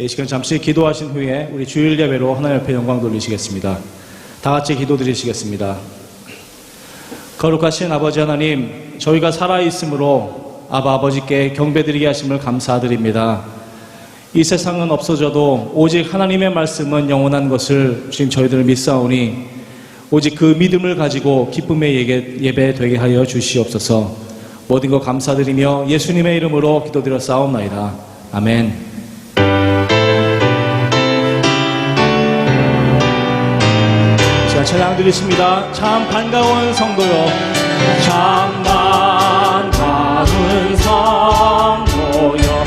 이 시간 잠시 기도하신 후에 우리 주일 예배로 하나님 앞에 영광 돌리시겠습니다. 다 같이 기도 드리시겠습니다. 거룩하신 아버지 하나님, 저희가 살아있으므로 아버지께 경배드리게 하심을 감사드립니다. 이 세상은 없어져도 오직 하나님의 말씀은 영원한 것을 주님 저희들을 믿사오니 오직 그 믿음을 가지고 기쁨의 예배 되게 하여 주시옵소서. 모든 것 감사드리며 예수님의 이름으로 기도드려 싸움나이다. 아멘. 자, 찬양 드리십니다. 참 반가운 성도요, 참 반가운 성도요,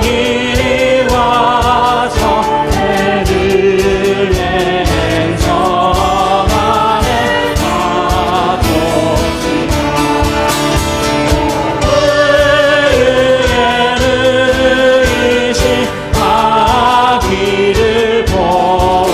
이리 와서 베들레헴 성 안에 가봅시다. 의의 의이신 아기를 보고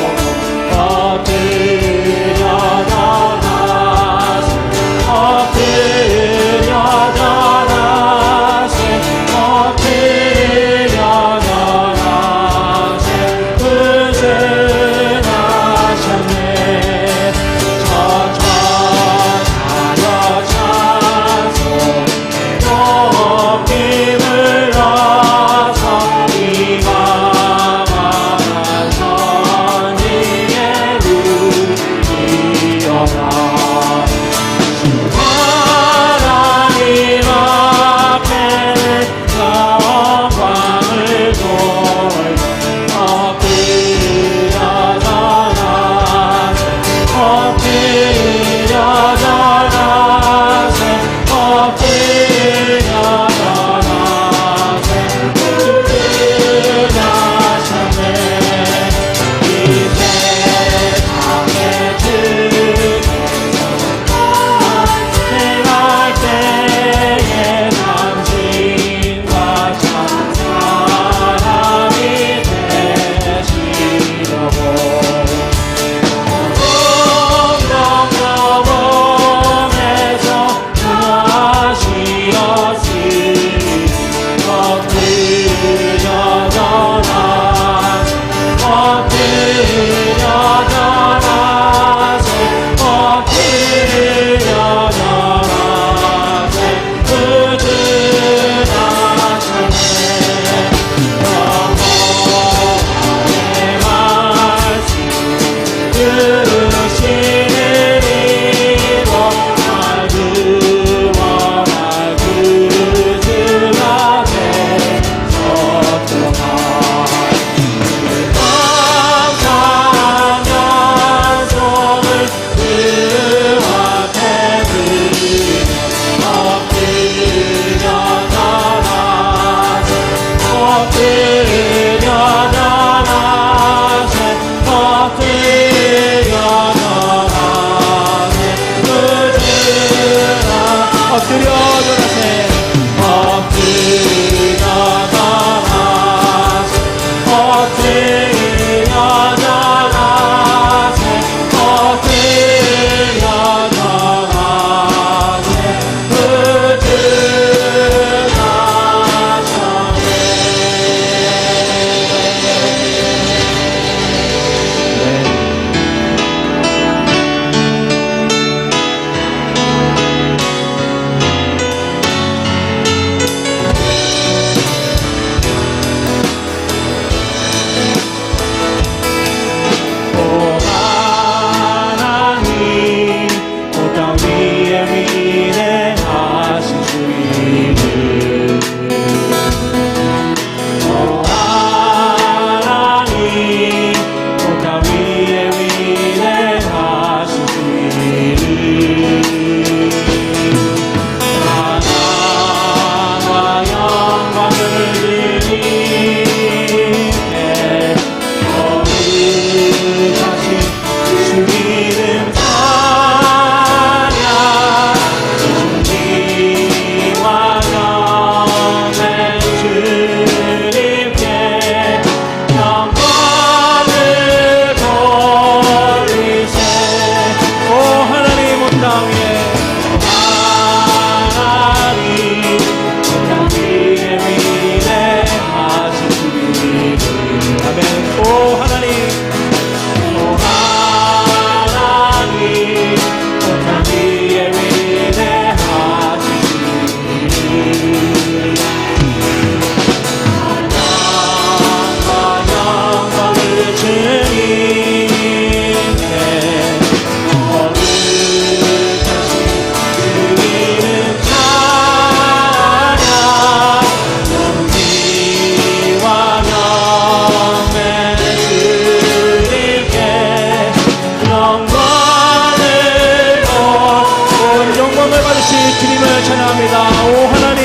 원합니다. 오 하나님,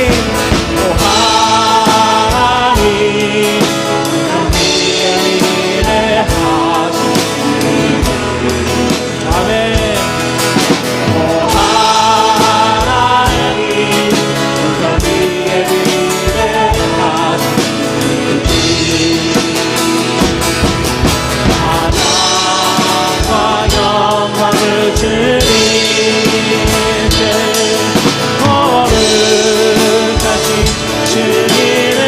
오 하나님, 우리의 일에 하시니 아멘. 오 하나님, 우리의 일에 하시니 사랑과 영광을 주님께 거룩하신 주님을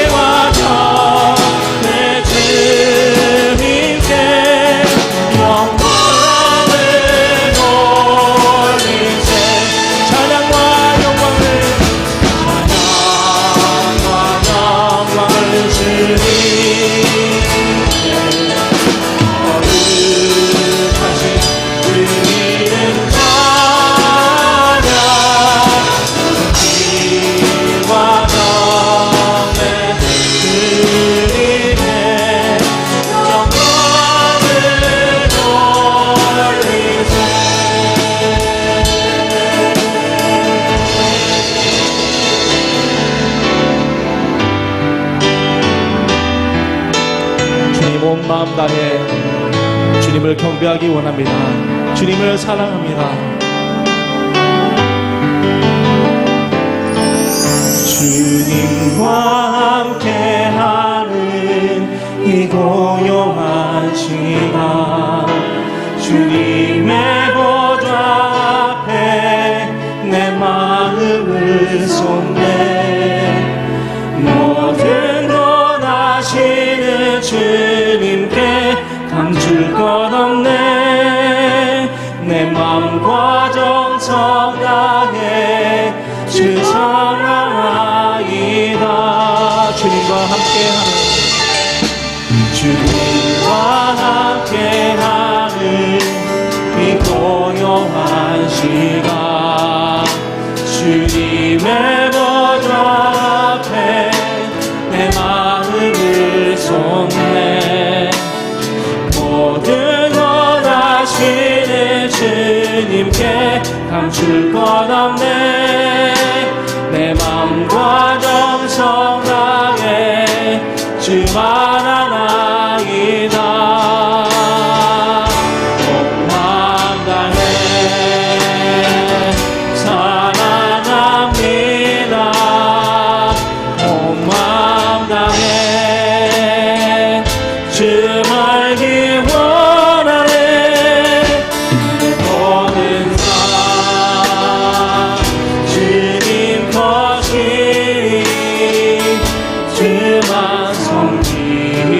찬양하와 전해 주님께 영광을 돌리세 찬양과 영광을 주님께 거룩하신 주님을 찬양 기와 경배 주님께 영광을 돌리세 주님 온 마음 다해 주님을 경배하기 원합니다. 주님을 사랑합니다. 주님과 함께하는 이 고요한 시간 주님의 보좌 앞에 내 마음을 쏟네 모든 것 아시는 주님께 감출 것 없네 내 마음과 정성 다해 주 사랑하이다 주님과 함께하는 이 고요한 시간 주님의 보좌 앞에 내 마음을 쏟네 모든 것 아시는 주님께 감출 것 없네 내 마음과 정성 다해 주만 하나이다 온 마음 다해 사랑합니다 온 마음 다해 주 알기 원하네 내 모든 삶 주님 것이니 주만 섬기리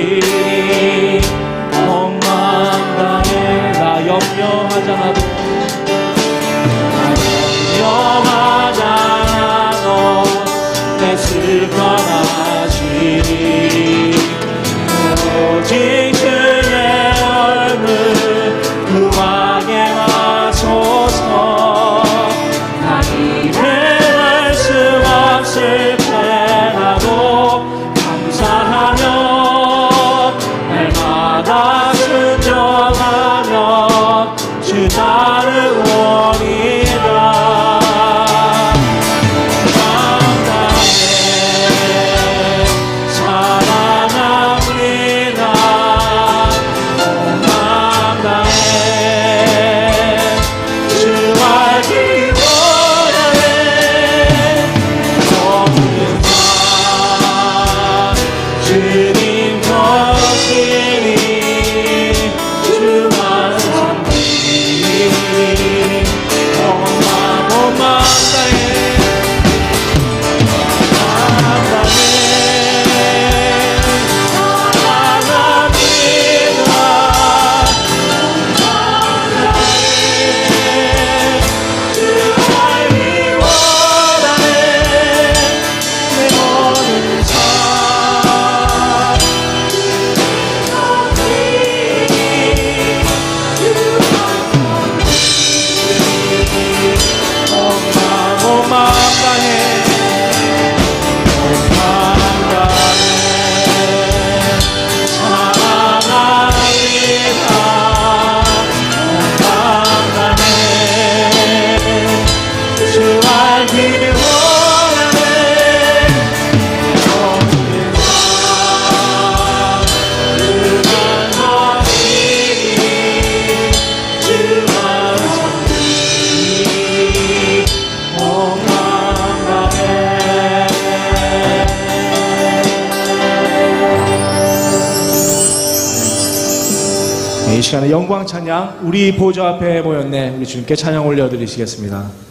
이 시간에 영광 찬양 우리 보좌 앞에 모였네 우리 주님께 찬양 올려드리시겠습니다.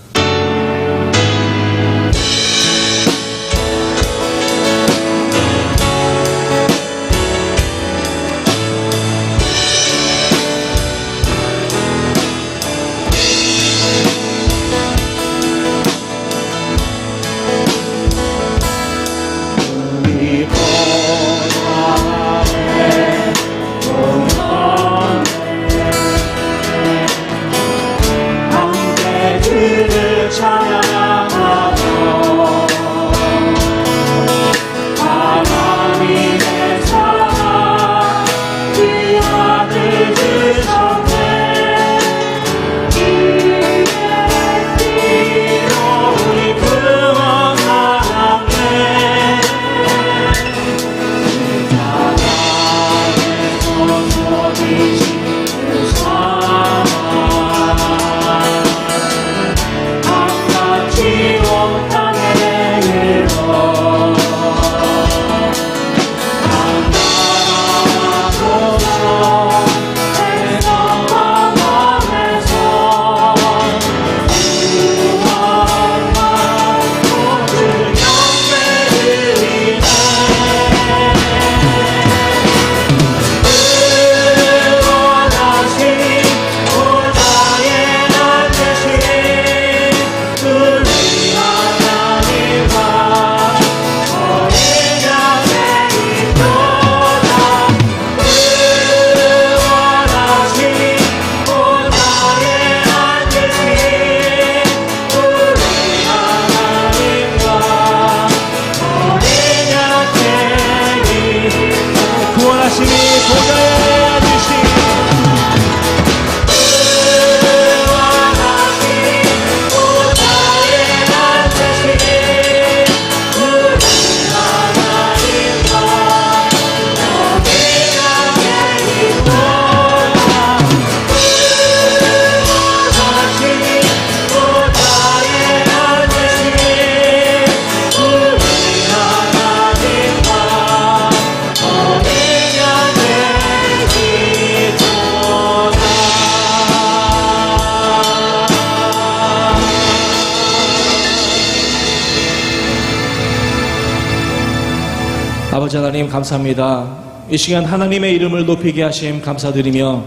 아버지 하나님 감사합니다. 이 시간 하나님의 이름을 높이게 하심 감사드리며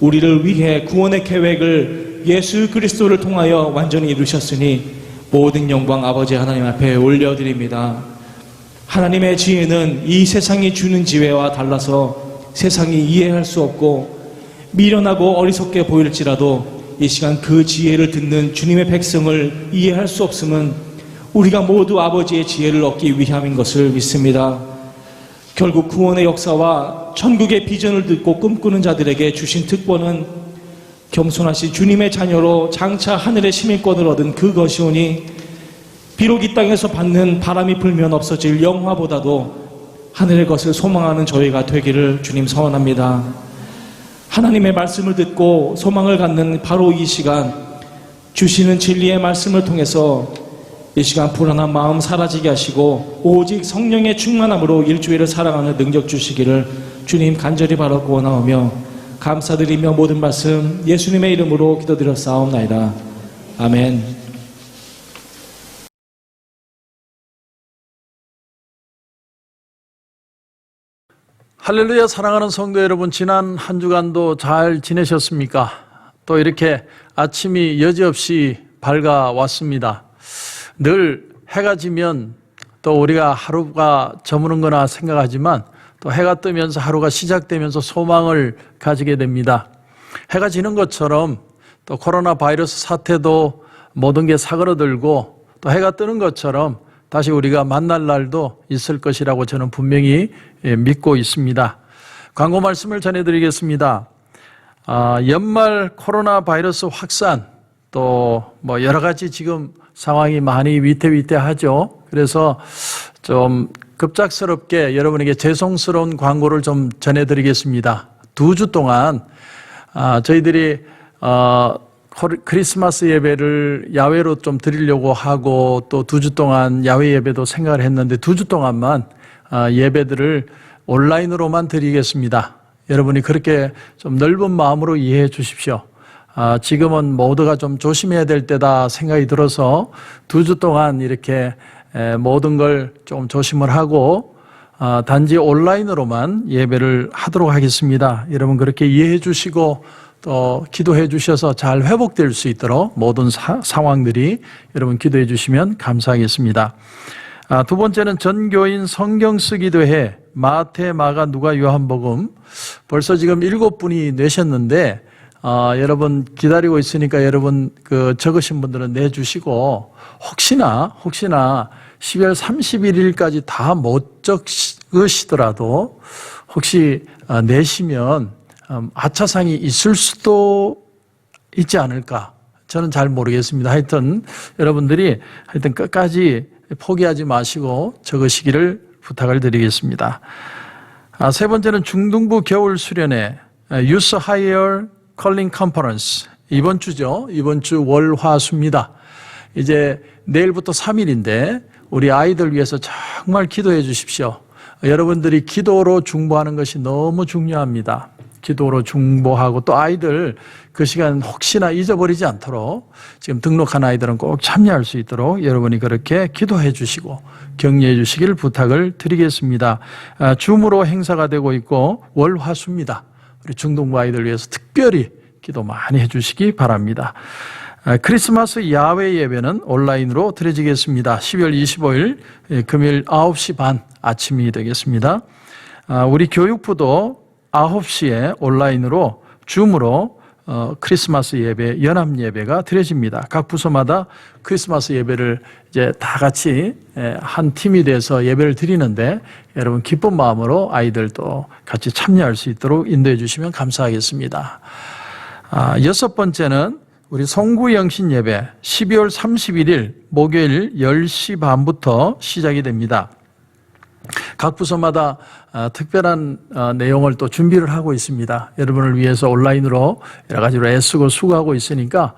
우리를 위해 구원의 계획을 예수 그리스도를 통하여 완전히 이루셨으니 모든 영광 아버지 하나님 앞에 올려드립니다. 하나님의 지혜는 이 세상이 주는 지혜와 달라서 세상이 이해할 수 없고 미련하고 어리석게 보일지라도 이 시간 그 지혜를 듣는 주님의 백성을 이해할 수 없음은 우리가 모두 아버지의 지혜를 얻기 위함인 것을 믿습니다. 결국 구원의 역사와 천국의 비전을 듣고 꿈꾸는 자들에게 주신 특권은 겸손하신 주님의 자녀로 장차 하늘의 시민권을 얻은 그것이오니 비록 이 땅에서 받는 바람이 불면 없어질 영화보다도 하늘의 것을 소망하는 저희가 되기를 주님 서원합니다. 하나님의 말씀을 듣고 소망을 갖는 바로 이 시간 주시는 진리의 말씀을 통해서 이 시간 불안한 마음 사라지게 하시고 오직 성령의 충만함으로 일주일을 살아가는 능력 주시기를 주님 간절히 바라고 원하오며 감사드리며 모든 말씀 예수님의 이름으로 기도드렸사옵나이다. 아멘. 할렐루야. 사랑하는 성도 여러분, 지난 한 주간도 잘 지내셨습니까? 또 이렇게 아침이 여지없이 밝아왔습니다. 늘 해가 지면 또 우리가 하루가 저무는 거나 생각하지만 또 해가 뜨면서 하루가 시작되면서 소망을 가지게 됩니다. 해가 지는 것처럼 또 코로나 바이러스 사태도 모든 게 사그러들고 또 해가 뜨는 것처럼 다시 우리가 만날 날도 있을 것이라고 저는 분명히 믿고 있습니다. 광고 말씀을 전해드리겠습니다. 연말 코로나 바이러스 확산 또 뭐 여러 가지 지금 상황이 많이 위태위태하죠. 그래서 좀 급작스럽게 여러분에게 죄송스러운 광고를 좀 전해드리겠습니다. 2주 동안 저희들이 크리스마스 예배를 야외로 좀 드리려고 하고 또 2주 동안 야외 예배도 생각을 했는데 2주 동안만 예배들을 온라인으로만 드리겠습니다. 여러분이 그렇게 좀 넓은 마음으로 이해해 주십시오. 지금은 모두가 좀 조심해야 될 때다 생각이 들어서 2주 동안 이렇게 모든 걸 좀 조심을 하고 단지 온라인으로만 예배를 하도록 하겠습니다. 여러분 그렇게 이해해 주시고 또 기도해 주셔서 잘 회복될 수 있도록 모든 상황들이 여러분 기도해 주시면 감사하겠습니다. 두 번째는 전교인 성경 쓰기도 해 마태, 마가, 누가, 요한복음 벌써 지금 7분이 내셨는데 여러분 기다리고 있으니까 여러분 그 적으신 분들은 내주시고 혹시나 12월 31일까지 다 못 적으시더라도 혹시 내시면 아차상이 있을 수도 있지 않을까 저는 잘 모르겠습니다. 하여튼 여러분들이 끝까지 포기하지 마시고 적으시기를 부탁을 드리겠습니다. 세 번째는 중등부 겨울 수련회 Youth Higher Calling Conference 이번 주죠. 이번 주 월화수입니다. 이제 내일부터 3일인데 우리 아이들 위해서 정말 기도해 주십시오. 여러분들이 기도로 중보하는 것이 너무 중요합니다. 기도로 중보하고 또 아이들 그 시간 혹시나 잊어버리지 않도록 지금 등록한 아이들은 꼭 참여할 수 있도록 여러분이 그렇게 기도해 주시고 격려해 주시길 부탁을 드리겠습니다. 줌으로 행사가 되고 있고 월화수입니다. 우리 중등부 아이들 위해서 특별히 기도 많이 해 주시기 바랍니다. 크리스마스 야외 예배는 온라인으로 드려지겠습니다. 12월 25일 금요일 9시 반 아침이 되겠습니다. 우리 교육부도 9시에 온라인으로 줌으로 크리스마스 예배, 연합 예배가 드려집니다. 각 부서마다 크리스마스 예배를 이제 다 같이 한 팀이 돼서 예배를 드리는데 여러분 기쁜 마음으로 아이들도 같이 참여할 수 있도록 인도해 주시면 감사하겠습니다. 여섯 번째는 우리 송구영신 예배 12월 31일 목요일 10시 반부터 시작이 됩니다. 각 부서마다 특별한 내용을 또 준비를 하고 있습니다. 여러분을 위해서 온라인으로 여러 가지로 애쓰고 수고하고 있으니까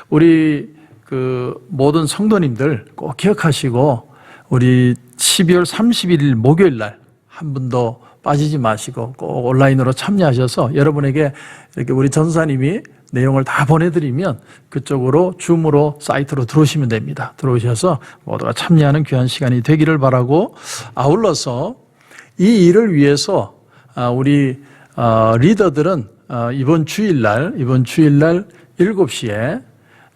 우리 그 모든 성도님들 꼭 기억하시고 우리 12월 31일 목요일 날 한 분도 빠지지 마시고 꼭 온라인으로 참여하셔서 여러분에게 이렇게 우리 전사님이 내용을 다 보내드리면 그쪽으로 줌으로 사이트로 들어오시면 됩니다. 들어오셔서 모두가 참여하는 귀한 시간이 되기를 바라고 아울러서 이 일을 위해서 우리 리더들은 이번 주일날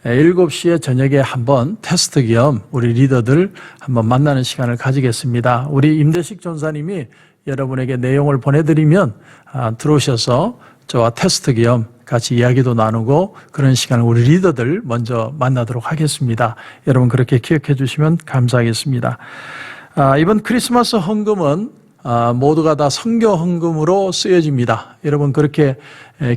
7시에 저녁에 한번 테스트 겸 우리 리더들 한번 만나는 시간을 가지겠습니다. 우리 임대식 전사님이 여러분에게 내용을 보내드리면 들어오셔서 저와 테스트 겸 같이 이야기도 나누고 그런 시간을 우리 리더들 먼저 만나도록 하겠습니다. 여러분 그렇게 기억해 주시면 감사하겠습니다. 이번 크리스마스 헌금은 모두가 다 선교 헌금으로 쓰여집니다. 여러분 그렇게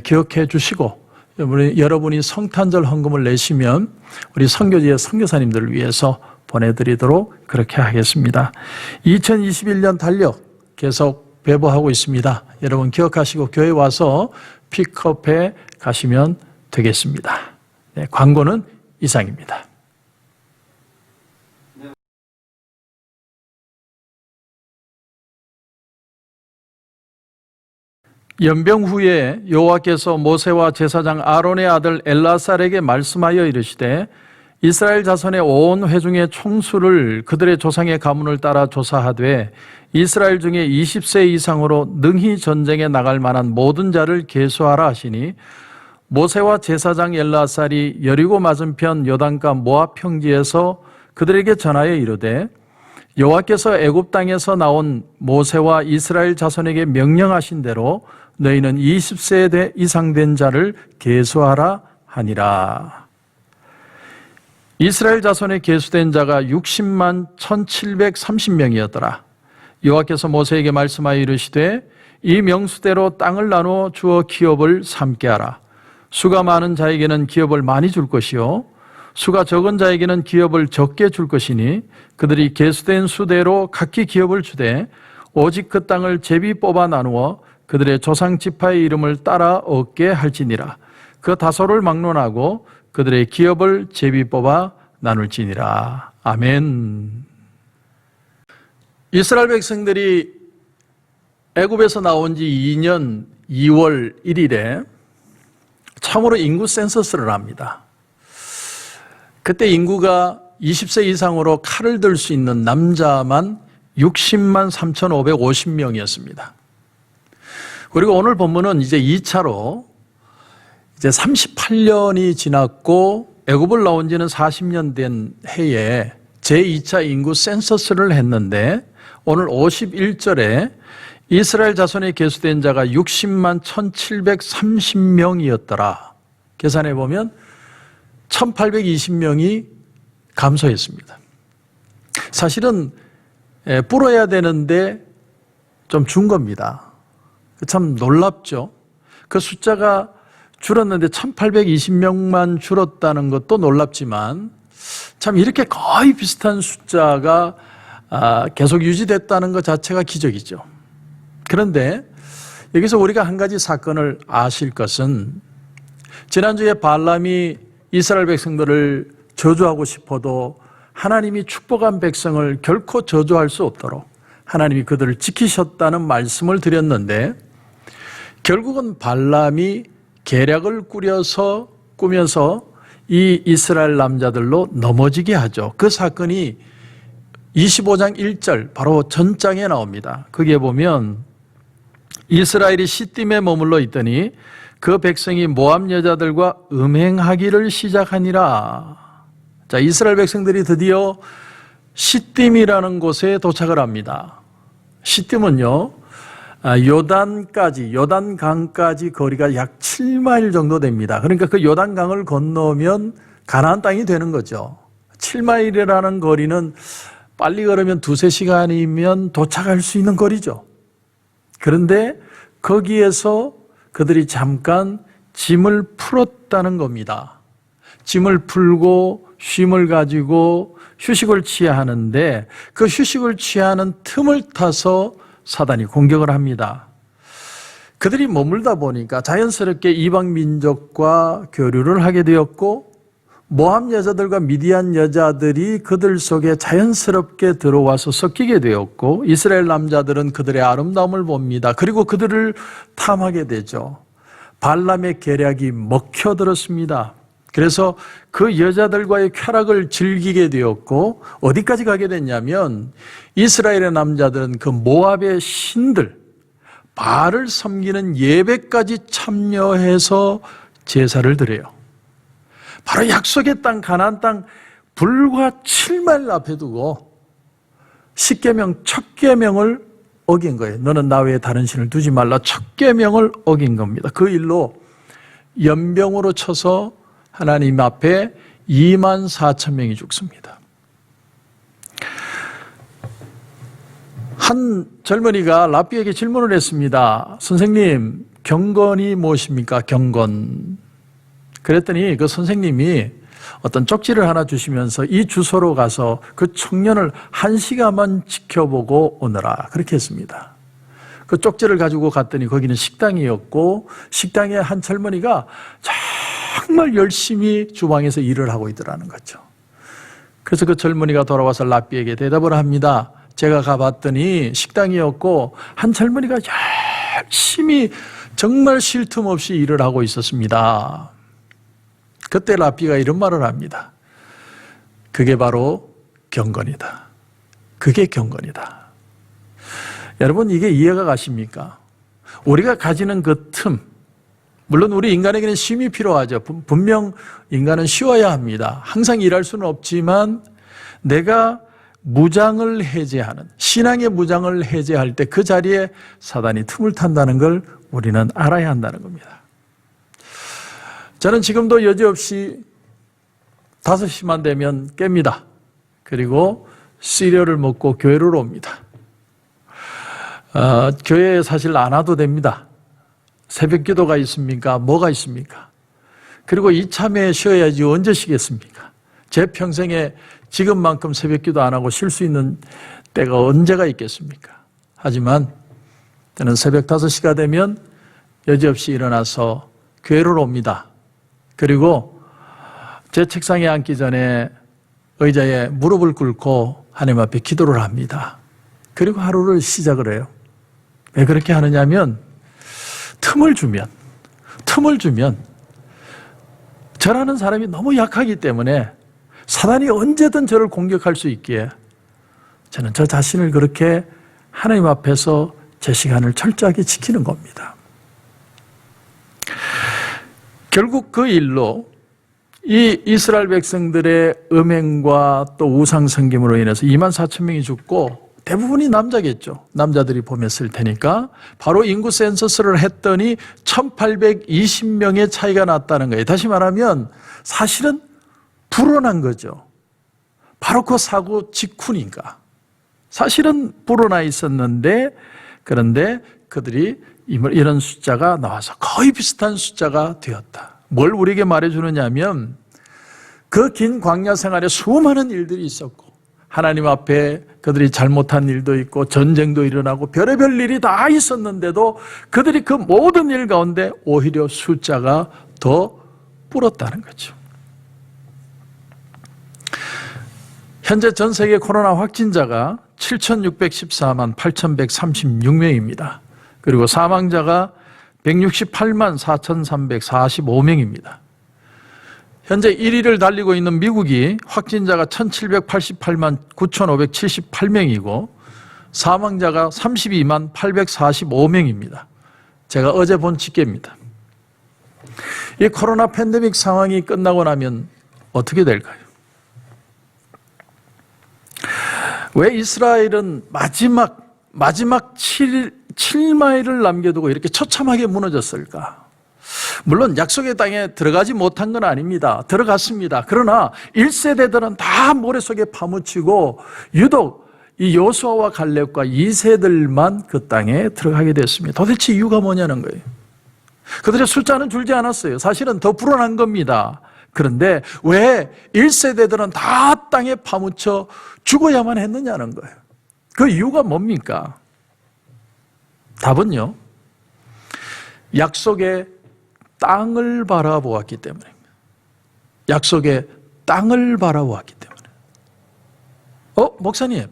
기억해 주시고 여러분이 성탄절 헌금을 내시면 우리 선교지의 선교사님들을 위해서 보내드리도록 그렇게 하겠습니다. 2021년 달력 계속 배부하고 있습니다. 여러분 기억하시고 교회 와서 픽업해 가시면 되겠습니다. 네, 광고는 이상입니다. 연병 후에 여호와께서 모세와 제사장 아론의 아들 엘라살에게 말씀하여 이르시되 이스라엘 자손의 온 회중의 총수를 그들의 조상의 가문을 따라 조사하되 이스라엘 중에 20세 이상으로 능히 전쟁에 나갈 만한 모든 자를 계수하라 하시니 모세와 제사장 엘라살이 여리고 맞은편 요단가 모압 평지에서 그들에게 전하여 이르되 여호와께서 애굽 땅에서 나온 모세와 이스라엘 자손에게 명령하신 대로 너희는 20세 이상 된 자를 계수하라 하니라. 이스라엘 자손에 계수된 자가 60만 1730명이었더라. 여호와께서 모세에게 말씀하여 이르시되 이 명수대로 땅을 나누어 주어 기업을 삼게 하라. 수가 많은 자에게는 기업을 많이 줄 것이요 수가 적은 자에게는 기업을 적게 줄 것이니 그들이 계수된 수대로 각기 기업을 주되 오직 그 땅을 제비 뽑아 나누어 그들의 조상 지파의 이름을 따라 얻게 할지니라. 그 다소를 막론하고 그들의 기업을 제비 뽑아 나눌지니라. 아멘. 이스라엘 백성들이 애굽에서 나온 지 2년 2월 1일에 참으로 인구 센서스를 합니다. 그때 인구가 20세 이상으로 칼을 들 수 있는 남자만 60만 3,550명이었습니다. 그리고 오늘 본문은 이제 2차로 이제 38년이 지났고 애굽을 나온 지는 40년 된 해에 제2차 인구 센서스를 했는데 오늘 51절에 이스라엘 자손에 계수된 자가 60만 1,730명이었더라. 계산해 보면 1,820명이 감소했습니다. 사실은 불어야 되는데 좀 준 겁니다. 참 놀랍죠. 그 숫자가 줄었는데 1,820명만 줄었다는 것도 놀랍지만 참 이렇게 거의 비슷한 숫자가 계속 유지됐다는 것 자체가 기적이죠. 그런데 여기서 우리가 한 가지 사건을 아실 것은 지난주에 발람이 이스라엘 백성들을 저주하고 싶어도 하나님이 축복한 백성을 결코 저주할 수 없도록 하나님이 그들을 지키셨다는 말씀을 드렸는데 결국은 발람이 계략을 꾸며서 이 이스라엘 남자들로 넘어지게 하죠. 그 사건이 25장 1절 바로 전장에 나옵니다. 거기에 보면 이스라엘이 시딤에 머물러 있더니 그 백성이 모압 여자들과 음행하기를 시작하니라. 자, 이스라엘 백성들이 드디어 시딤이라는 곳에 도착을 합니다. 시딤은요, 요단강까지 거리가 약 7마일 정도 됩니다. 그러니까 그 요단강을 건너면 가나안 땅이 되는 거죠. 7마일이라는 거리는 빨리 걸으면 2-3시간이면 도착할 수 있는 거리죠. 그런데 거기에서 그들이 잠깐 짐을 풀었다는 겁니다. 짐을 풀고 쉼을 가지고 휴식을 취해야 하는데 그 휴식을 취하는 틈을 타서 사단이 공격을 합니다. 그들이 머물다 보니까 자연스럽게 이방 민족과 교류를 하게 되었고 모압 여자들과 미디안 여자들이 그들 속에 자연스럽게 들어와서 섞이게 되었고 이스라엘 남자들은 그들의 아름다움을 봅니다. 그리고 그들을 탐하게 되죠. 발람의 계략이 먹혀들었습니다. 그래서 그 여자들과의 쾌락을 즐기게 되었고 어디까지 가게 됐냐면 이스라엘의 남자들은 그 모압의 신들 바알을 섬기는 예배까지 참여해서 제사를 드려요. 바로 약속의 땅 가나안 땅 불과 7마일 앞에 두고 십계명 첫 계명을 어긴 거예요. 너는 나 외에 다른 신을 두지 말라. 첫 계명을 어긴 겁니다. 그 일로 연병으로 쳐서 하나님 앞에 24,000명이 죽습니다. 한 젊은이가 랍비에게 질문을 했습니다. 선생님, 경건이 무엇입니까? 경건. 그랬더니 그 선생님이 어떤 쪽지를 하나 주시면서 이 주소로 가서 그 청년을 1시간만 지켜보고 오너라. 그렇게 했습니다. 그 쪽지를 가지고 갔더니 거기는 식당이었고 식당에 한 젊은이가 정말 열심히 주방에서 일을 하고 있더라는 거죠. 그래서 그 젊은이가 돌아와서 랍비에게 대답을 합니다. 제가 가봤더니 식당이었고 한 젊은이가 열심히 정말 쉴 틈 없이 일을 하고 있었습니다. 그때 랍비가 이런 말을 합니다. 그게 바로 경건이다. 그게 경건이다. 여러분, 이게 이해가 가십니까? 우리가 가지는 그 틈, 물론 우리 인간에게는 쉼이 필요하죠. 분명 인간은 쉬어야 합니다. 항상 일할 수는 없지만 내가 무장을 해제하는, 신앙의 무장을 해제할 때 그 자리에 사단이 틈을 탄다는 걸 우리는 알아야 한다는 겁니다. 저는 지금도 여지없이 5시만 되면 깹니다. 그리고 시리얼을 먹고 교회로 옵니다. 교회에 사실 안 와도 됩니다. 새벽 기도가 있습니까? 뭐가 있습니까? 그리고 이참에 쉬어야지 언제 쉬겠습니까? 제 평생에 지금만큼 새벽 기도 안 하고 쉴 수 있는 때가 언제가 있겠습니까? 하지만 저는 새벽 5시가 되면 여지없이 일어나서 교회로 옵니다. 그리고 제 책상에 앉기 전에 의자에 무릎을 꿇고 하나님 앞에 기도를 합니다. 그리고 하루를 시작을 해요. 왜 그렇게 하느냐면 틈을 주면 저라는 사람이 너무 약하기 때문에 사단이 언제든 저를 공격할 수 있기에 저는 저 자신을 그렇게 하나님 앞에서 제 시간을 철저하게 지키는 겁니다. 결국 그 일로 이 이스라엘 백성들의 음행과 또 우상 섬김으로 인해서 24,000명이 죽고 대부분이 남자겠죠. 남자들이 보냈을 테니까 바로 인구 센서스를 했더니 1,820명의 차이가 났다는 거예요. 다시 말하면 사실은 불어난 거죠. 바로 그 사고 직후니까. 사실은 불어나 있었는데 그런데 그들이 이런 숫자가 나와서 거의 비슷한 숫자가 되었다. 뭘 우리에게 말해주느냐 하면 그 긴 광야 생활에 수많은 일들이 있었고 하나님 앞에 그들이 잘못한 일도 있고 전쟁도 일어나고 별의별 일이 다 있었는데도 그들이 그 모든 일 가운데 오히려 숫자가 더 불었다는 거죠. 현재 전 세계 코로나 확진자가 7,614만 8,136명입니다. 그리고 사망자가 168만 4,345명입니다. 현재 1위를 달리고 있는 미국이 확진자가 1,788만 9,578명이고 사망자가 32만 845명입니다. 제가 어제 본 집계입니다. 이 코로나 팬데믹 상황이 끝나고 나면 어떻게 될까요? 왜 이스라엘은 마지막 7마일을 남겨두고 이렇게 처참하게 무너졌을까? 물론 약속의 땅에 들어가지 못한 건 아닙니다. 들어갔습니다. 그러나 1세대들은 다 모래속에 파묻히고 유독 이 여호수아와 갈렙과 2세들만 그 땅에 들어가게 됐습니다. 도대체 이유가 뭐냐는 거예요. 그들의 숫자는 줄지 않았어요. 사실은 더 불어난 겁니다. 그런데 왜 1세대들은 다 땅에 파묻혀 죽어야만 했느냐는 거예요. 그 이유가 뭡니까? 답은요, 약속의 땅을 바라보았기 때문입니다. 약속의 땅을 바라보았기 때문에. 목사님,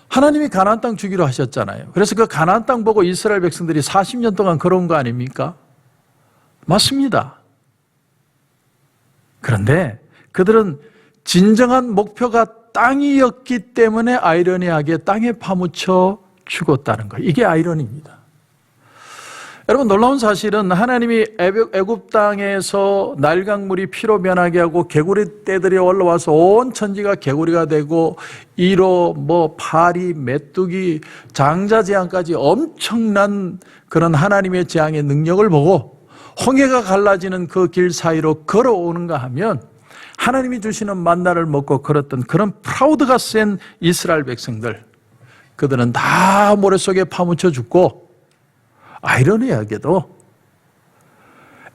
하나님이 가나안 땅 주기로 하셨잖아요. 그래서 그 가나안 땅 보고 이스라엘 백성들이 40년 동안 걸어온 거 아닙니까? 맞습니다. 그런데 그들은 진정한 목표가 땅이었기 때문에 아이러니하게 땅에 파묻혀 죽었다는 거예요. 이게 아이러니입니다. 여러분, 놀라운 사실은 하나님이 애굽 땅에서 날강물이 피로 변하게 하고 개구리 떼들이 올라와서 온 천지가 개구리가 되고 이로 파리, 메뚜기, 장자재앙까지 엄청난 그런 하나님의 재앙의 능력을 보고 홍해가 갈라지는 그 길 사이로 걸어오는가 하면 하나님이 주시는 만나를 먹고 걸었던 그런 프라우드가 센 이스라엘 백성들, 그들은 다 모래속에 파묻혀 죽고 아이러니하게도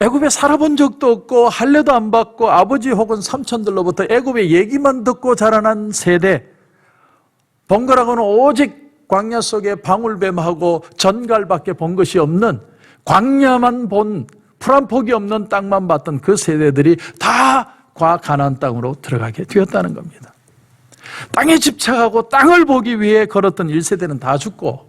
애굽에 살아본 적도 없고 할례도 안 받고 아버지 혹은 삼촌들로부터 애굽의 얘기만 듣고 자라난 세대, 본 거라고는 오직 광야 속에 방울뱀하고 전갈밖에 본 것이 없는, 광야만 본 풀 한 폭이 없는 땅만 봤던 그 세대들이 다 가나안 땅으로 들어가게 되었다는 겁니다. 땅에 집착하고 땅을 보기 위해 걸었던 1세대는 다 죽고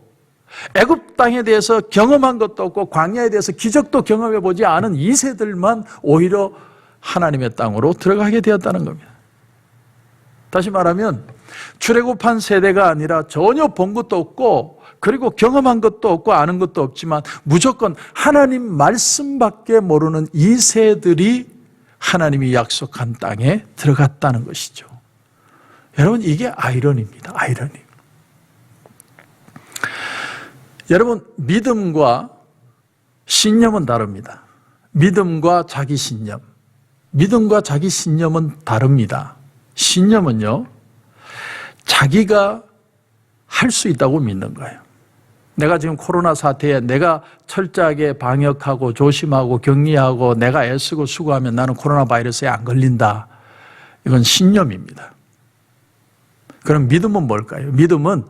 애굽 땅에 대해서 경험한 것도 없고 광야에 대해서 기적도 경험해 보지 않은 2세들만 오히려 하나님의 땅으로 들어가게 되었다는 겁니다. 다시 말하면 출애굽한 세대가 아니라 전혀 본 것도 없고 그리고 경험한 것도 없고 아는 것도 없지만 무조건 하나님 말씀밖에 모르는 2세들이 하나님이 약속한 땅에 들어갔다는 것이죠. 여러분, 이게 아이러니입니다. 아이러니. 여러분, 믿음과 신념은 다릅니다. 믿음과 자기 신념. 믿음과 자기 신념은 다릅니다. 신념은요, 자기가 할 수 있다고 믿는 거예요. 내가 지금 코로나 사태에 내가 철저하게 방역하고 조심하고 격리하고 내가 애쓰고 수고하면 나는 코로나 바이러스에 안 걸린다. 이건 신념입니다. 그럼 믿음은 뭘까요? 믿음은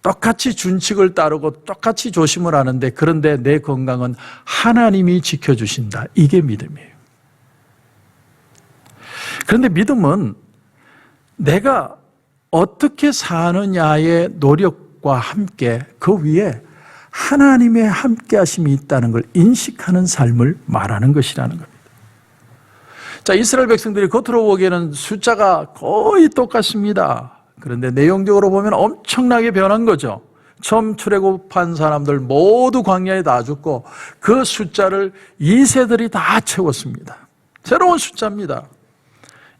똑같이 준칙을 따르고 똑같이 조심을 하는데 그런데 내 건강은 하나님이 지켜주신다. 이게 믿음이에요. 그런데 믿음은 내가 어떻게 사느냐의 노력과 함께 그 위에 하나님의 함께 하심이 있다는 걸 인식하는 삶을 말하는 것이라는 겁니다. 자, 이스라엘 백성들이 겉으로 보기에는 숫자가 거의 똑같습니다. 그런데 내용적으로 보면 엄청나게 변한 거죠. 처음 출애굽한 사람들 모두 광야에 다 죽고 그 숫자를 2세들이 다 채웠습니다. 새로운 숫자입니다.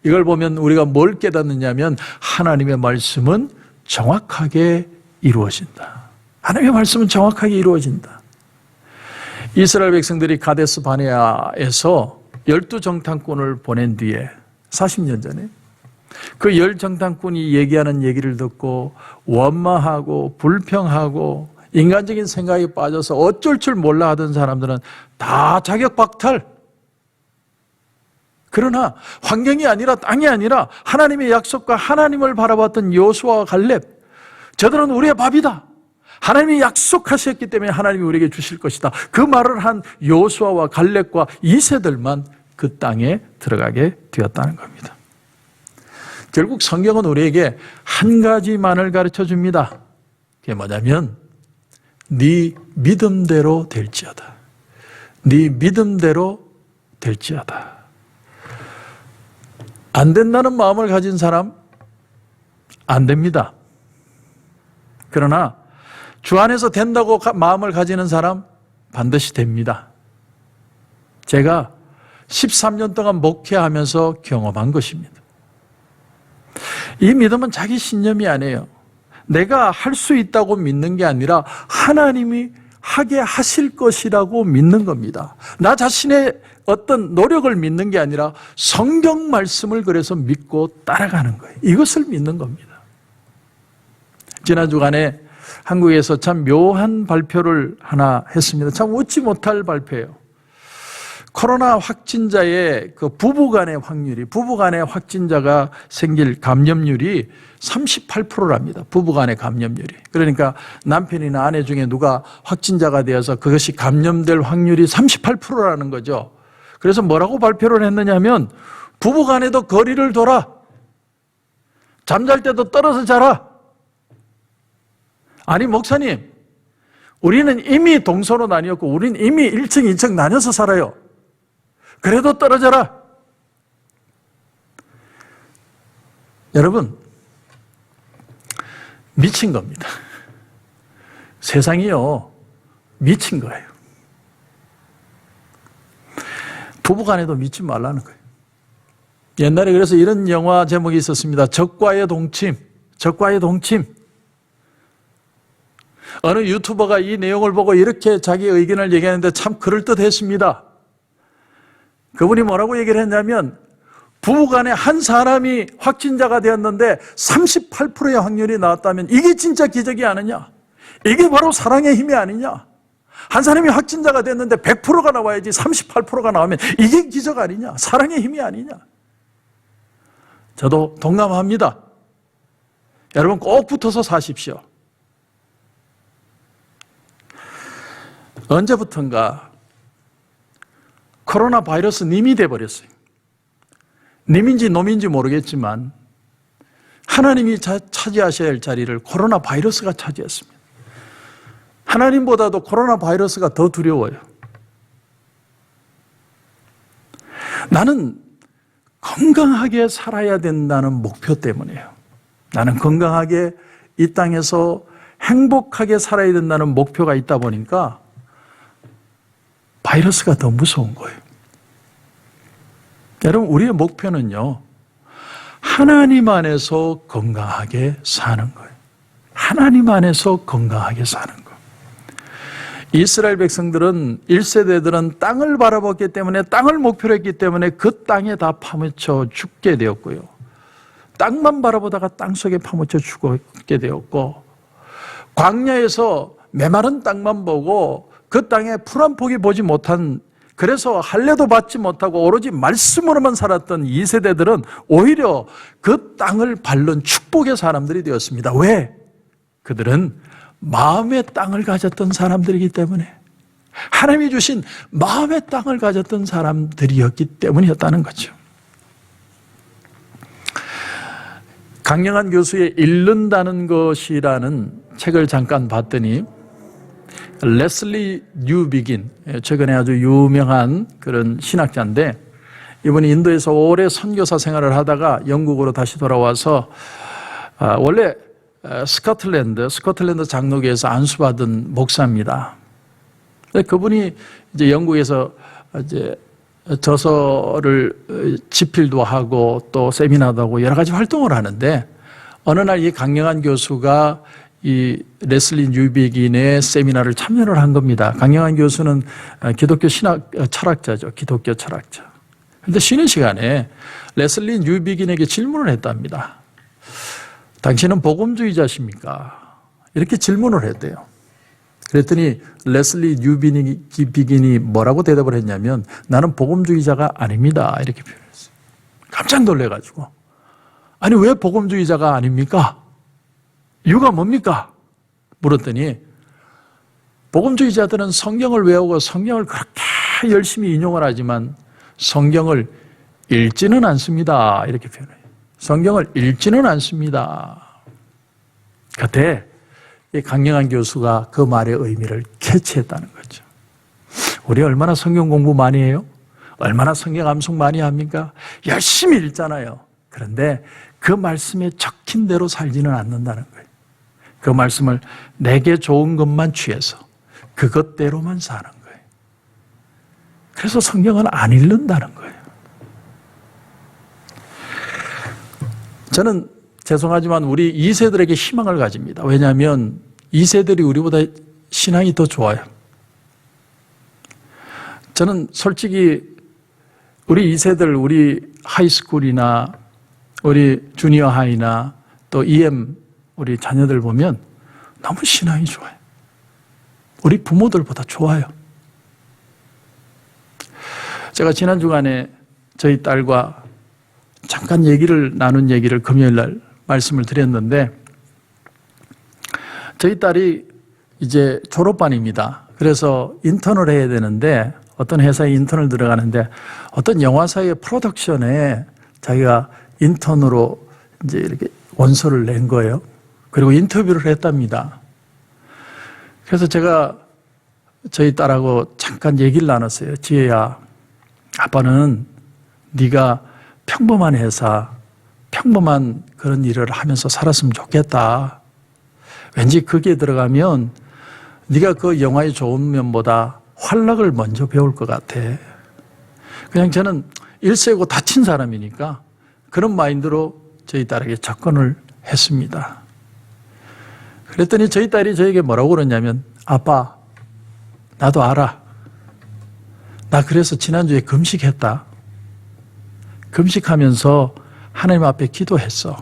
이걸 보면 우리가 뭘 깨닫느냐면 하나님의 말씀은 정확하게 이루어진다. 하나님의 말씀은 정확하게 이루어진다. 이스라엘 백성들이 가데스 바네아에서 12정탐꾼을 보낸 뒤에 40년 전에 그 10정탐꾼이 얘기하는 얘기를 듣고 원망하고 불평하고 인간적인 생각에 빠져서 어쩔 줄 몰라 하던 사람들은 다 자격 박탈. 그러나 환경이 아니라 땅이 아니라 하나님의 약속과 하나님을 바라봤던 여호수아와 갈렙, 저들은 우리의 밥이다. 하나님이 약속하셨기 때문에 하나님이 우리에게 주실 것이다. 그 말을 한 여호수아와 갈렙과 2세들만 그 땅에 들어가게 되었다는 겁니다. 결국 성경은 우리에게 한 가지만을 가르쳐 줍니다. 그게 뭐냐면 네 믿음대로 될지어다. 네 믿음대로 될지어다. 안 된다는 마음을 가진 사람 안 됩니다. 그러나 주 안에서 된다고 마음을 가지는 사람 반드시 됩니다. 제가 13년 동안 목회하면서 경험한 것입니다. 이 믿음은 자기 신념이 아니에요. 내가 할 수 있다고 믿는 게 아니라 하나님이 하게 하실 것이라고 믿는 겁니다. 나 자신의 어떤 노력을 믿는 게 아니라 성경 말씀을 그래서 믿고 따라가는 거예요. 이것을 믿는 겁니다. 지난 주간에 한국에서 참 묘한 발표를 하나 했습니다. 참 웃지 못할 발표예요. 코로나 확진자의 그 부부간의 확률이, 부부간의 확진자가 생길 감염률이 38%랍니다. 부부간의 감염률이. 그러니까 남편이나 아내 중에 누가 확진자가 되어서 그것이 감염될 확률이 38%라는 거죠. 그래서 뭐라고 발표를 했느냐 하면 부부간에도 거리를 둬라. 잠잘 때도 떨어져 자라. 아니 목사님, 우리는 이미 동서로 나뉘었고 우리는 이미 1층, 2층 나뉘어서 살아요. 그래도 떨어져라. 여러분, 미친 겁니다. 세상이요, 미친 거예요. 부부간에도 믿지 말라는 거예요. 옛날에 그래서 이런 영화 제목이 있었습니다. 적과의 동침. 적과의 동침. 어느 유튜버가 이 내용을 보고 이렇게 자기 의견을 얘기하는데 참 그럴듯했습니다. 그분이 뭐라고 얘기를 했냐면 부부간에 한 사람이 확진자가 되었는데 38%의 확률이 나왔다면 이게 진짜 기적이 아니냐? 이게 바로 사랑의 힘이 아니냐? 한 사람이 확진자가 됐는데 100%가 나와야지 38%가 나오면 이게 기적 아니냐? 사랑의 힘이 아니냐? 저도 동감합니다. 여러분 꼭 붙어서 사십시오. 언제부턴가 코로나 바이러스 님이 돼버렸어요. 님인지 놈인지 모르겠지만 하나님이 차지하셔야 할 자리를 코로나 바이러스가 차지했습니다. 하나님보다도 코로나 바이러스가 더 두려워요. 나는 건강하게 살아야 된다는 목표 때문이에요. 나는 건강하게 이 땅에서 행복하게 살아야 된다는 목표가 있다 보니까 바이러스가 더 무서운 거예요. 여러분, 우리의 목표는요, 하나님 안에서 건강하게 사는 거예요. 하나님 안에서 건강하게 사는 거예요. 이스라엘 백성들은 1세대들은 땅을 바라봤기 때문에 땅을 목표로 했기 때문에 그 땅에 다 파묻혀 죽게 되었고요. 땅만 바라보다가 땅 속에 파묻혀 죽게 되었고, 광야에서 메마른 땅만 보고 그 땅에 풀 한 포기 보지 못한, 그래서 할례도 받지 못하고 오로지 말씀으로만 살았던 2세대들은 오히려 그 땅을 밟는 축복의 사람들이 되었습니다. 왜? 그들은 마음의 땅을 가졌던 사람들이기 때문에, 하나님이 주신 마음의 땅을 가졌던 사람들이었기 때문이었다는 거죠. 강영한 교수의 잃는다는 것이라는 책을 잠깐 봤더니 레슬리 뉴비긴, 최근에 아주 유명한 그런 신학자인데 이분이 인도에서 오래 선교사 생활을 하다가 영국으로 다시 돌아와서 원래 스코틀랜드 장로교에서 안수받은 목사입니다. 그분이 이제 영국에서 이제 저서를 집필도 하고 또 세미나도 하고 여러 가지 활동을 하는데 어느 날 이 강영한 교수가 이 레슬리 뉴비긴의 세미나를 참여를 한 겁니다. 강영한 교수는 기독교 신학 철학자죠. 기독교 철학자. 그런데 쉬는 시간에 레슬리 뉴비긴에게 질문을 했답니다. 당신은 복음주의자십니까? 이렇게 질문을 했대요. 그랬더니 레슬리 뉴비긴이 뭐라고 대답을 했냐면 나는 복음주의자가 아닙니다. 이렇게 표현했어요. 깜짝 놀래가지고 아니 왜 복음주의자가 아닙니까? 이유가 뭡니까? 물었더니 복음주의자들은 성경을 외우고 성경을 그렇게 열심히 인용을 하지만 성경을 읽지는 않습니다. 이렇게 표현해요. 성경을 읽지는 않습니다. 그때 이 강영한 교수가 그 말의 의미를 캐치했다는 거죠. 우리 얼마나 성경 공부 많이 해요? 얼마나 성경 암송 많이 합니까? 열심히 읽잖아요. 그런데 그 말씀에 적힌 대로 살지는 않는다는 거예요. 그 말씀을 내게 좋은 것만 취해서 그것대로만 사는 거예요. 그래서 성경은 안 읽는다는 거예요. 저는 죄송하지만 우리 2세들에게 희망을 가집니다. 왜냐하면 2세들이 우리보다 신앙이 더 좋아요. 저는 솔직히 우리 2세들, 우리 하이스쿨이나 우리 주니어 하이나 또 EM 우리 자녀들 보면 너무 신앙이 좋아요. 우리 부모들보다 좋아요. 제가 지난 주간에 저희 딸과 잠깐 나눈 얘기를 금요일 날 말씀을 드렸는데 저희 딸이 이제 졸업반입니다. 그래서 인턴을 해야 되는데 어떤 회사에 인턴을 들어가는데 어떤 영화사의 프로덕션에 자기가 인턴으로 이제 이렇게 원서를 낸 거예요. 그리고 인터뷰를 했답니다. 그래서 제가 저희 딸하고 잠깐 얘기를 나눴어요. 지혜야, 아빠는 네가 평범한 회사, 평범한 그런 일을 하면서 살았으면 좋겠다. 왠지 거기에 들어가면 네가 그 영화의 좋은 면보다 활락을 먼저 배울 것 같아. 그냥 저는 일세고 다친 사람이니까 그런 마인드로 저희 딸에게 접근을 했습니다. 그랬더니 저희 딸이 저에게 뭐라고 그러냐면 아빠, 나도 알아. 나 그래서 지난주에 금식했다. 금식하면서 하나님 앞에 기도했어.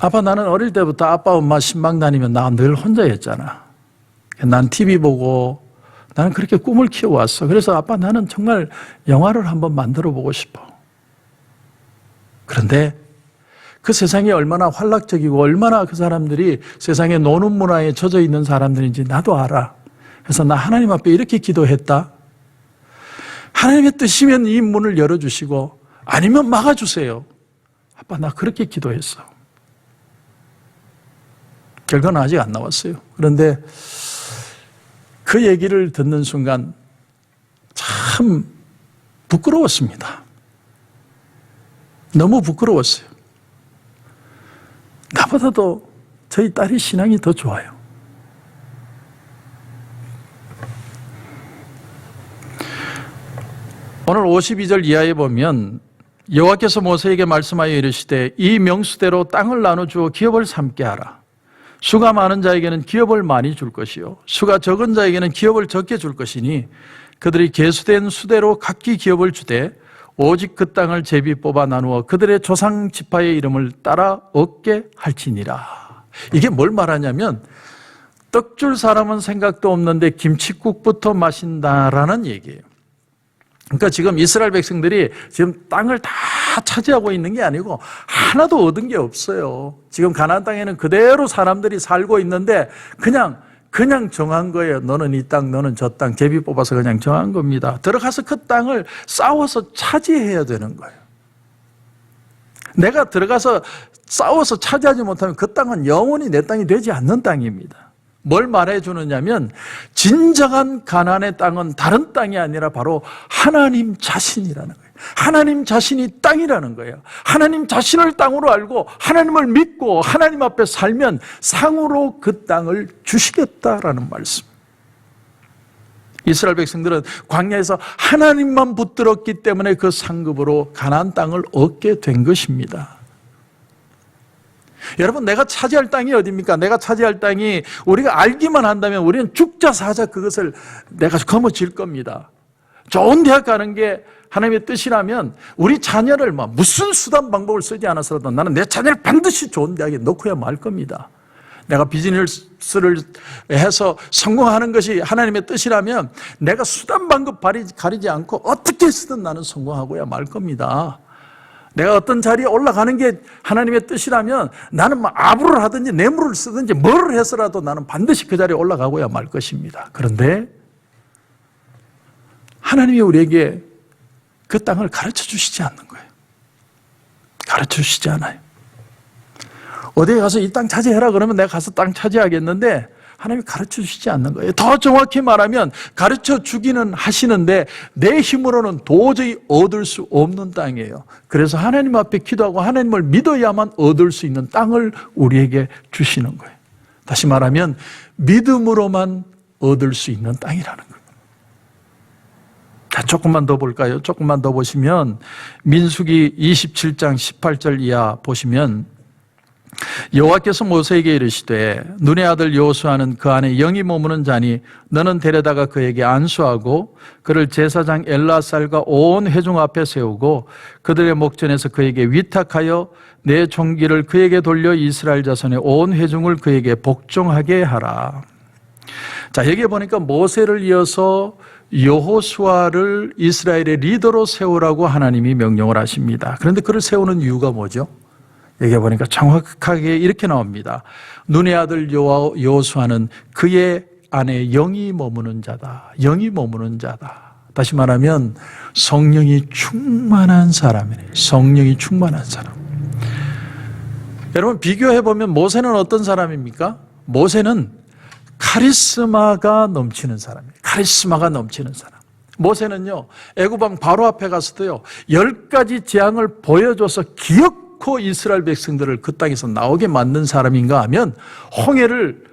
아빠, 나는 어릴 때부터 아빠 엄마 신방 다니면 나 늘 혼자였잖아. 난 TV 보고 나는 그렇게 꿈을 키워왔어. 그래서 아빠, 나는 정말 영화를 한번 만들어 보고 싶어. 그런데 그 세상이 얼마나 활락적이고 얼마나 그 사람들이 세상에 노는 문화에 젖어 있는 사람들인지 나도 알아. 그래서 나 하나님 앞에 이렇게 기도했다. 하나님의 뜻이면 이 문을 열어주시고 아니면 막아주세요. 아빠, 나 그렇게 기도했어. 결과는 아직 안 나왔어요. 그런데 그 얘기를 듣는 순간 참 부끄러웠습니다. 너무 부끄러웠어요. 나보다도 저희 딸이 신앙이 더 좋아요. 오늘 52절 이하에 보면 여호와께서 모세에게 말씀하여 이르시되 이 명수대로 땅을 나눠주어 기업을 삼게 하라. 수가 많은 자에게는 기업을 많이 줄 것이요 수가 적은 자에게는 기업을 적게 줄 것이니 그들이 계수된 수대로 각기 기업을 주되 오직 그 땅을 제비 뽑아 나누어 그들의 조상 지파의 이름을 따라 얻게 할지니라. 이게 뭘 말하냐면 떡 줄 사람은 생각도 없는데 김칫국부터 마신다라는 얘기예요. 그러니까 지금 이스라엘 백성들이 지금 땅을 다 차지하고 있는 게 아니고 하나도 얻은 게 없어요. 지금 가나안 땅에는 그대로 사람들이 살고 있는데 그냥 정한 거예요. 너는 이 땅, 너는 저 땅, 제비 뽑아서 그냥 정한 겁니다. 들어가서 그 땅을 싸워서 차지해야 되는 거예요. 내가 들어가서 싸워서 차지하지 못하면 그 땅은 영원히 내 땅이 되지 않는 땅입니다. 뭘 말해주느냐면 진정한 가나안의 땅은 다른 땅이 아니라 바로 하나님 자신이라는 거예요. 하나님 자신이 땅이라는 거예요. 하나님 자신을 땅으로 알고 하나님을 믿고 하나님 앞에 살면 상으로 그 땅을 주시겠다라는 말씀. 이스라엘 백성들은 광야에서 하나님만 붙들었기 때문에 그 상급으로 가나안 땅을 얻게 된 것입니다. 여러분, 내가 차지할 땅이 어디입니까? 내가 차지할 땅이 우리가 알기만 한다면 우리는 죽자 사자 그것을 내가 거머쥘 겁니다. 좋은 대학 가는 게 하나님의 뜻이라면 우리 자녀를 무슨 수단 방법을 쓰지 않아서라도 나는 내 자녀를 반드시 좋은 대학에 넣고야 말 겁니다. 내가 비즈니스를 해서 성공하는 것이 하나님의 뜻이라면 내가 수단 방법 가리지 않고 어떻게 해서든 나는 성공하고야 말 겁니다. 내가 어떤 자리에 올라가는 게 하나님의 뜻이라면 나는 아부를 하든지 뇌물을 쓰든지 뭘 해서라도 나는 반드시 그 자리에 올라가고야 말 것입니다. 그런데 하나님이 우리에게 그 땅을 가르쳐 주시지 않는 거예요. 가르쳐 주시지 않아요. 어디에 가서 이 땅 차지해라 그러면 내가 가서 땅 차지하겠는데 하나님이 가르쳐 주시지 않는 거예요. 더 정확히 말하면 가르쳐 주기는 하시는데 내 힘으로는 도저히 얻을 수 없는 땅이에요. 그래서 하나님 앞에 기도하고 하나님을 믿어야만 얻을 수 있는 땅을 우리에게 주시는 거예요. 다시 말하면 믿음으로만 얻을 수 있는 땅이라는 거예요. 자, 조금만 더 볼까요? 조금만 더 보시면 민수기 27장 18절 이하 보시면 여호와께서 모세에게 이르시되 눈의 아들 여호수아는 그 안에 영이 머무는 자니 너는 데려다가 그에게 안수하고 그를 제사장 엘라살과 온 회중 앞에 세우고 그들의 목전에서 그에게 위탁하여 내 종기를 그에게 돌려 이스라엘 자손의 온 회중을 그에게 복종하게 하라. 자, 여기에 보니까 모세를 이어서 여호수아를 이스라엘의 리더로 세우라고 하나님이 명령을 하십니다. 그런데 그를 세우는 이유가 뭐죠? 여기에 보니까 정확하게 이렇게 나옵니다. 눈의 아들 여호수아는 그의 안에 영이 머무는 자다. 영이 머무는 자다. 다시 말하면 성령이 충만한 사람이에요. 성령이 충만한 사람. 여러분, 비교해보면 모세는 어떤 사람입니까? 모세는 카리스마가 넘치는 사람이에요. 카리스마가 넘치는 사람. 모세는요, 애굽 왕 바로 앞에 가서도요 10가지 재앙을 보여줘서 기어코 이스라엘 백성들을 그 땅에서 나오게 만든 사람인가 하면 홍해를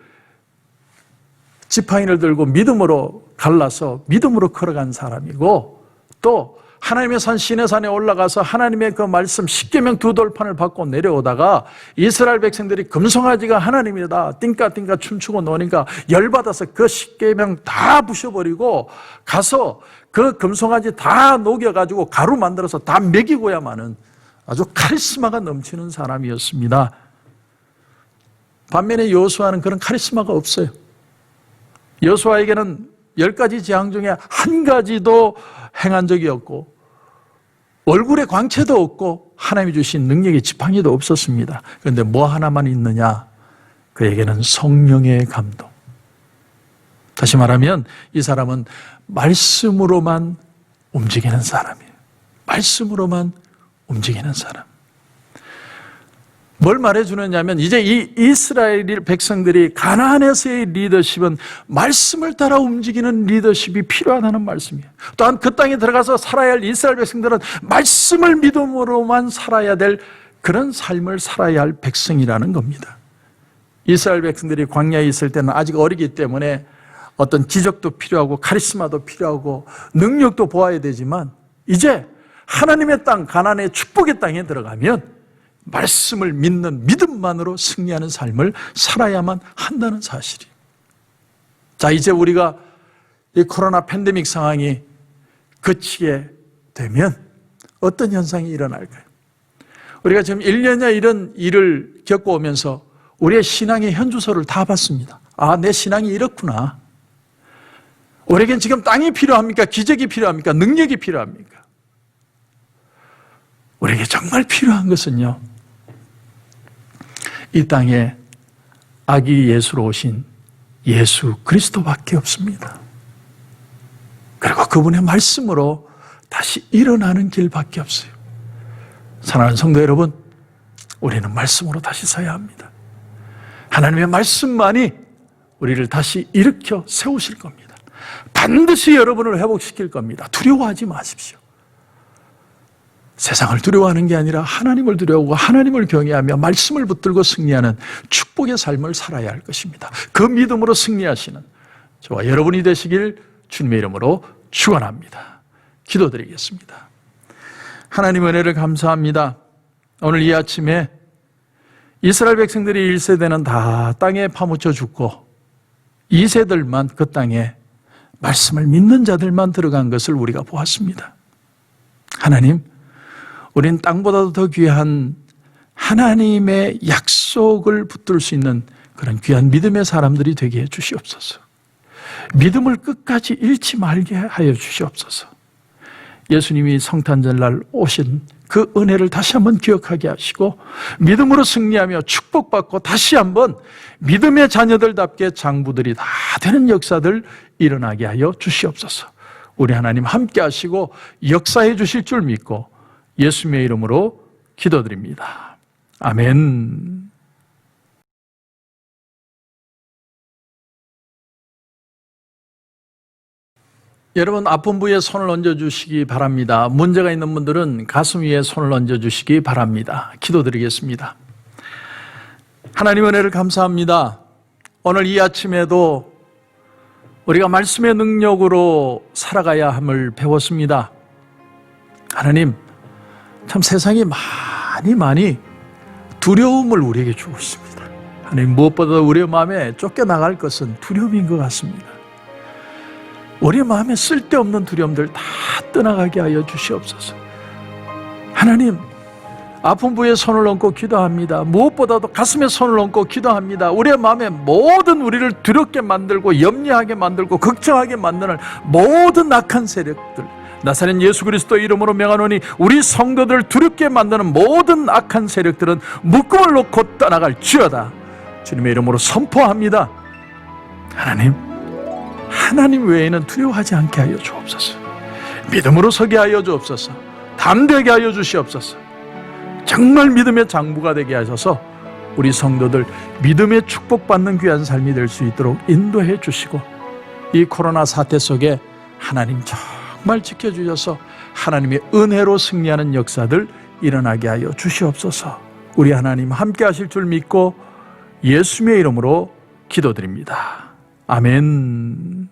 지팡이를 들고 믿음으로 갈라서 믿음으로 걸어간 사람이고, 또 하나님의 산 시내산에 올라가서 하나님의 그 말씀 십계명 두 돌판을 받고 내려오다가 이스라엘 백성들이 금송아지가 하나님이다 띵까띵까 춤추고 노니까 열받아서 그 십계명 다 부셔버리고 가서 그 금송아지 다 녹여가지고 가루 만들어서 다 먹이고야만은 아주 카리스마가 넘치는 사람이었습니다. 반면에 여호수아는 그런 카리스마가 없어요. 여호수아에게는 10가지 재앙 중에 한 가지도 행한 적이 없고 얼굴에 광채도 없고 하나님이 주신 능력의 지팡이도 없었습니다. 그런데 뭐 하나만 있느냐? 그에게는 성령의 감동. 다시 말하면 이 사람은 말씀으로만 움직이는 사람이에요. 말씀으로만 움직이는 사람. 뭘 말해주느냐면 이제 이 이스라엘 백성들이 가나안에서의 리더십은 말씀을 따라 움직이는 리더십이 필요하다는 말씀이에요. 또한 그 땅에 들어가서 살아야 할 이스라엘 백성들은 말씀을 믿음으로만 살아야 될 그런 삶을 살아야 할 백성이라는 겁니다. 이스라엘 백성들이 광야에 있을 때는 아직 어리기 때문에 어떤 기적도 필요하고 카리스마도 필요하고 능력도 보아야 되지만 이제 하나님의 땅 가나안의 축복의 땅에 들어가면 말씀을 믿는 믿음만으로 승리하는 삶을 살아야만 한다는 사실이에요. 자, 이제 우리가 이 코로나 팬데믹 상황이 그치게 되면 어떤 현상이 일어날까요? 우리가 지금 1년여 이런 일을 겪어오면서 우리의 신앙의 현주소를 다 봤습니다. 아, 내 신앙이 이렇구나. 우리에겐 지금 땅이 필요합니까? 기적이 필요합니까? 능력이 필요합니까? 우리에게 정말 필요한 것은요, 이 땅에 아기 예수로 오신 예수 그리스도밖에 없습니다. 그리고 그분의 말씀으로 다시 일어나는 길밖에 없어요. 사랑하는 성도 여러분, 우리는 말씀으로 다시 서야 합니다. 하나님의 말씀만이 우리를 다시 일으켜 세우실 겁니다. 반드시 여러분을 회복시킬 겁니다. 두려워하지 마십시오. 세상을 두려워하는 게 아니라 하나님을 두려워하고 하나님을 경외하며 말씀을 붙들고 승리하는 축복의 삶을 살아야 할 것입니다. 그 믿음으로 승리하시는 저와 여러분이 되시길 주님의 이름으로 축원합니다. 기도드리겠습니다. 하나님 은혜를 감사합니다. 오늘 이 아침에 이스라엘 백성들이 1세대는 다 땅에 파묻혀 죽고 2세들만 그 땅에 말씀을 믿는 자들만 들어간 것을 우리가 보았습니다. 하나님, 우린 땅보다도 더 귀한 하나님의 약속을 붙들 수 있는 그런 귀한 믿음의 사람들이 되게 해 주시옵소서. 믿음을 끝까지 잃지 말게 하여 주시옵소서. 예수님이 성탄절날 오신 그 은혜를 다시 한번 기억하게 하시고 믿음으로 승리하며 축복받고 다시 한번 믿음의 자녀들답게 장부들이 다 되는 역사들 일어나게 하여 주시옵소서. 우리 하나님 함께 하시고 역사해 주실 줄 믿고 예수님의 이름으로 기도드립니다. 아멘. 여러분, 아픈 부위에 손을 얹어주시기 바랍니다. 문제가 있는 분들은 가슴 위에 손을 얹어주시기 바랍니다. 기도드리겠습니다. 하나님 은혜를 감사합니다. 오늘 이 아침에도 우리가 말씀의 능력으로 살아가야 함을 배웠습니다. 하나님, 참 세상이 많이 두려움을 우리에게 주고 있습니다. 하나님, 무엇보다 우리의 마음에 쫓겨나갈 것은 두려움인 것 같습니다. 우리의 마음에 쓸데없는 두려움들 다 떠나가게 하여 주시옵소서. 하나님, 아픈 부위에 손을 얹고 기도합니다. 무엇보다도 가슴에 손을 얹고 기도합니다. 우리의 마음에 모든 우리를 두렵게 만들고 염려하게 만들고 걱정하게 만드는 모든 악한 세력들, 나사렛 예수 그리스도 이름으로 명하노니 우리 성도들을 두렵게 만드는 모든 악한 세력들은 묶음을 놓고 떠나갈지어다. 주님의 이름으로 선포합니다. 하나님 외에는 두려워하지 않게 하여 주옵소서. 믿음으로 서게 하여 주옵소서. 담대하게 하여 주시옵소서. 정말 믿음의 장부가 되게 하셔서 우리 성도들 믿음의 축복받는 귀한 삶이 될 수 있도록 인도해 주시고, 이 코로나 사태 속에 하나님 정말 지켜주셔서 하나님의 은혜로 승리하는 역사들 일어나게 하여 주시옵소서. 우리 하나님 함께 하실 줄 믿고 예수님의 이름으로 기도드립니다. 아멘.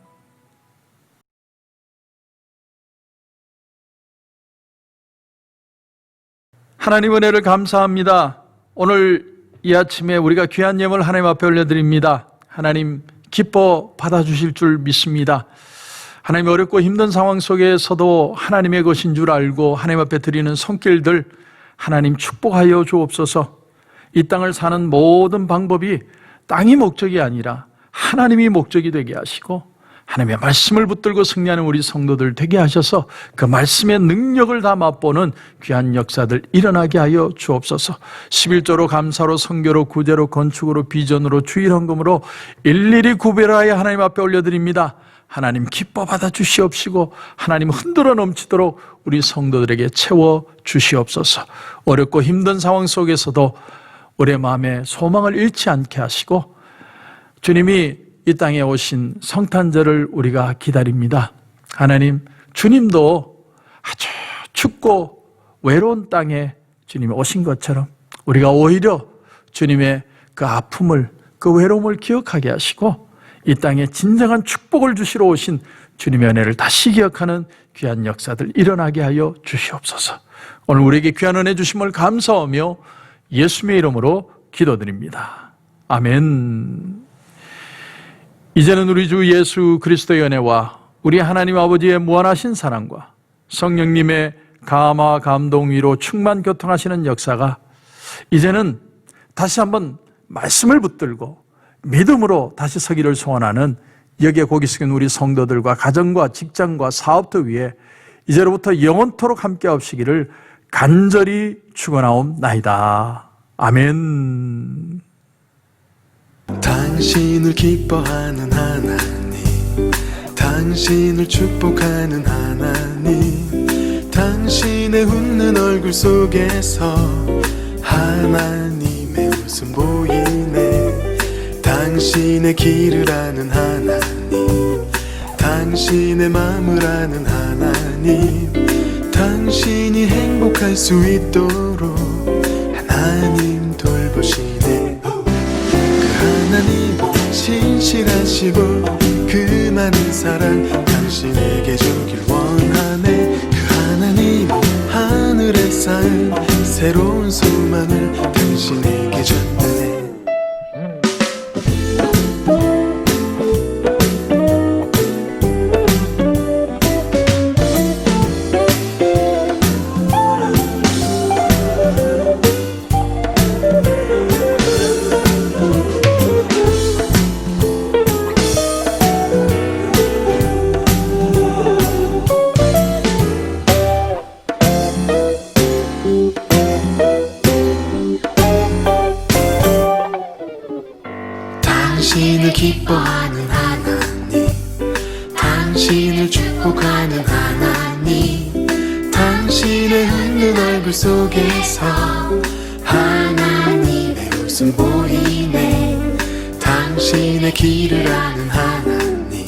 하나님 은혜를 감사합니다. 오늘 이 아침에 우리가 귀한 예물 하나님 앞에 올려드립니다. 하나님 기뻐 받아주실 줄 믿습니다. 하나님 어렵고 힘든 상황 속에서도 하나님의 것인 줄 알고 하나님 앞에 드리는 손길들 하나님 축복하여 주옵소서. 이 땅을 사는 모든 방법이 땅이 목적이 아니라 하나님이 목적이 되게 하시고 하나님의 말씀을 붙들고 승리하는 우리 성도들 되게 하셔서 그 말씀의 능력을 다 맛보는 귀한 역사들 일어나게 하여 주옵소서. 11조로 감사로 선교로 구제로 건축으로 비전으로 주일헌금으로 일일이 구별하여 하나님 앞에 올려드립니다. 하나님 기뻐 받아 주시옵시고 하나님 흔들어 넘치도록 우리 성도들에게 채워 주시옵소서. 어렵고 힘든 상황 속에서도 우리의 마음에 소망을 잃지 않게 하시고 주님이 이 땅에 오신 성탄절을 우리가 기다립니다. 하나님, 주님도 아주 춥고 외로운 땅에 주님이 오신 것처럼 우리가 오히려 주님의 그 아픔을, 그 외로움을 기억하게 하시고 이 땅에 진정한 축복을 주시러 오신 주님의 은혜를 다시 기억하는 귀한 역사들 일어나게 하여 주시옵소서. 오늘 우리에게 귀한 은혜 주심을 감사하며 예수님의 이름으로 기도드립니다. 아멘. 이제는 우리 주 예수 그리스도의 은혜와 우리 하나님 아버지의 무한하신 사랑과 성령님의 감화 감동 위로 충만 교통하시는 역사가 이제는 다시 한번 말씀을 붙들고 믿음으로 다시 서기를 소원하는 여기에 고기 숙인 우리 성도들과 가정과 직장과 사업터 위에 이제로부터 영원토록 함께 하시기를 간절히 축원하옵나이다. 아멘. 당신을 기뻐하는 하나님, 당신을 축복하는 하나님, 당신의 웃는 얼굴 속에서 하나님의 웃음 보이네. 당신의 길을 아는 하나님, 당신의 마음을 아는 하나님, 당신이 행복할 수 있도록 하나님 돌보시네. 그 하나님 신실하시고 그 많은 사랑 당신에게 주길 원하네. 그 하나님 하늘에 쌓은 새로운 소망을 당신에게 줬다네. 당신을 기뻐하는 하나님, 당신을 축복하는 하나님, 당신의 웃는 얼굴 속에서 하나님의 웃음 보이네. 당신의 길을 아는 하나님,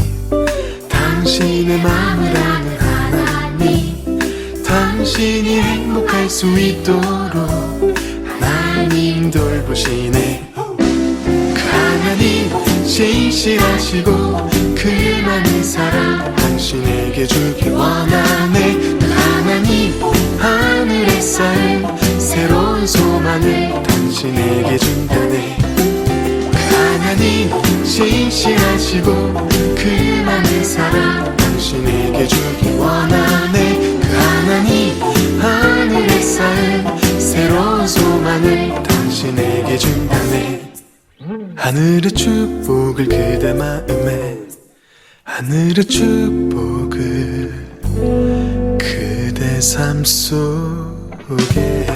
당신의 마음을 아는 하나님, 당신이 행복할 수 있도록 하나님 돌보시네. 하나님 신실하시고 그 많은 사랑 당신에게 주길 원하네. 그 하나님 하늘에 쌓인 새로운 소망을 당신에게 준다네. 그 하나님 신실하시고 그 많은 사랑 당신에게 주길 원하네. 그 하나님 하늘에 쌓인 새로운 소망을 당신에게 준다네. 하늘의 축복을 그대 마음에, 하늘의 축복을 그대 삶 속에